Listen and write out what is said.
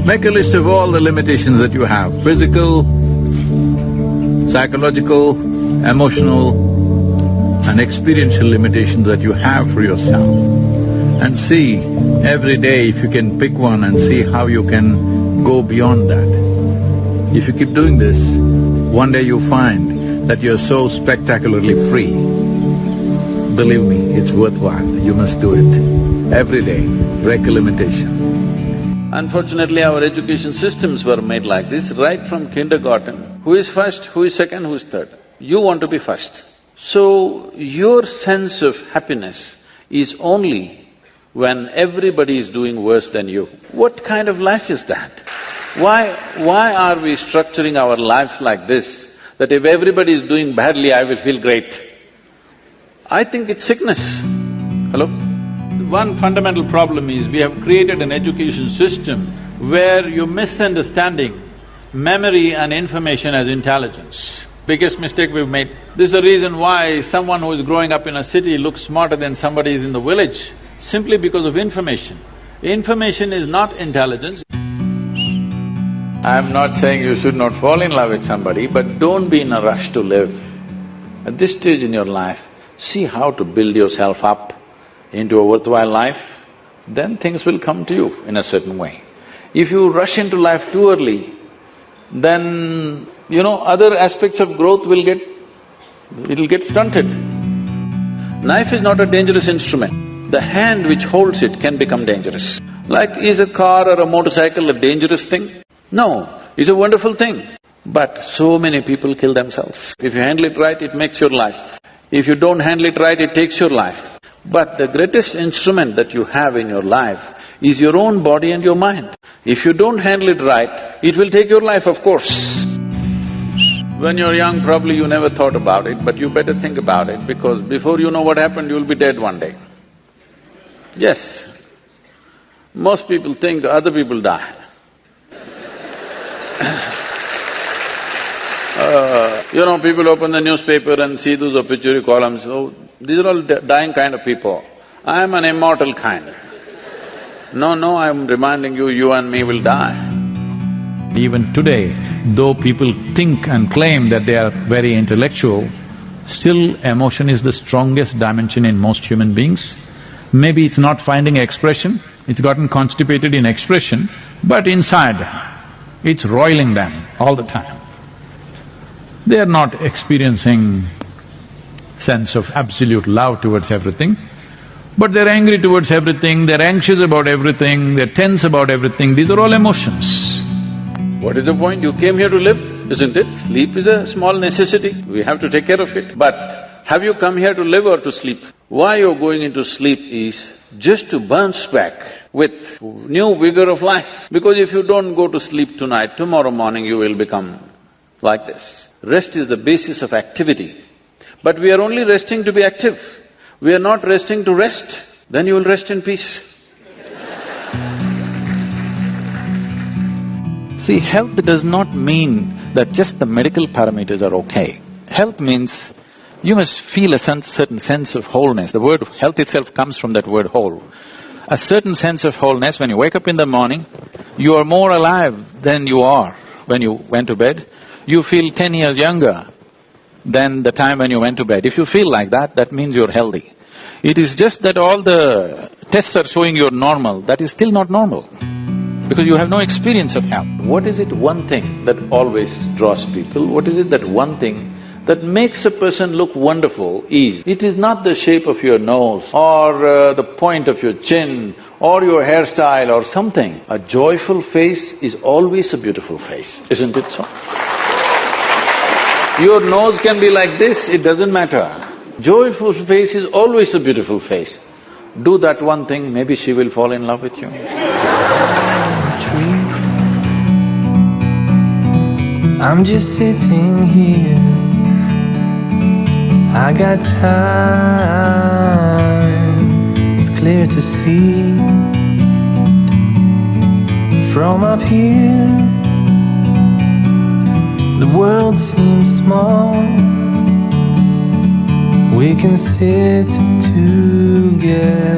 Make a list of all the limitations that you have, physical, psychological, emotional and experiential limitations that you have for yourself, and see every day if you can pick one and see how you can go beyond that. If you keep doing this, one day you find that you're so spectacularly free. Believe me, it's worthwhile, you must do it. Every day, break a limitation. Unfortunately, our education systems were made like this, right from kindergarten. Who is first, who is second, who is third? You want to be first. So, your sense of happiness is only when everybody is doing worse than you. What kind of life is that? Why are we structuring our lives like this, that if everybody is doing badly, I will feel great? I think it's sickness. Hello? One fundamental problem is we have created an education system where you're misunderstanding memory and information as intelligence. Biggest mistake we've made. This is the reason why someone who is growing up in a city looks smarter than somebody who's in the village, simply because of information. Information is not intelligence. I'm not saying you should not fall in love with somebody, but don't be in a rush to live. At this stage in your life, see how to build yourself up into a worthwhile life, then things will come to you in a certain way. If you rush into life too early, then, other aspects of growth it'll get stunted. Knife is not a dangerous instrument. The hand which holds it can become dangerous. Like, is a car or a motorcycle a dangerous thing? No, it's a wonderful thing. But so many people kill themselves. If you handle it right, it makes your life. If you don't handle it right, it takes your life. But the greatest instrument that you have in your life is your own body and your mind. If you don't handle it right, it will take your life, of course. When you're young, probably you never thought about it, but you better think about it, because before you know what happened, you'll be dead one day. Yes, most people think other people die. People open the newspaper and see those obituary columns, oh, these are all dying kind of people. I am an immortal kind. No, I am reminding you, you and me will die. Even today, though people think and claim that they are very intellectual, still emotion is the strongest dimension in most human beings. Maybe it's not finding expression, it's gotten constipated in expression, but inside, it's roiling them all the time. They are not experiencing sense of absolute love towards everything, but they're angry towards everything, they're anxious about everything, they're tense about everything, these are all emotions. What is the point? You came here to live, isn't it? Sleep is a small necessity, we have to take care of it. But have you come here to live or to sleep? Why you're going into sleep is just to bounce back with new vigor of life. Because if you don't go to sleep tonight, tomorrow morning you will become like this. Rest is the basis of activity. But we are only resting to be active. We are not resting to rest. Then you will rest in peace. See, health does not mean that just the medical parameters are okay. Health means you must feel a certain sense of wholeness. The word health itself comes from that word whole. A certain sense of wholeness. When you wake up in the morning, you are more alive than you are when you went to bed. You feel 10 years younger than the time when you went to bed. If you feel like that, that means you're healthy. It is just that all the tests are showing you're normal, that is still not normal, because you have no experience of health. What is it one thing that always draws people? What is it that one thing that makes a person look wonderful is, it is not the shape of your nose or the point of your chin or your hairstyle or something. A joyful face is always a beautiful face, isn't it so? Your nose can be like this, it doesn't matter. Joyful face is always a beautiful face. Do that one thing, maybe she will fall in love with you. I'm just sitting here, I got time, it's clear to see. From up here, the world seems small. We can sit together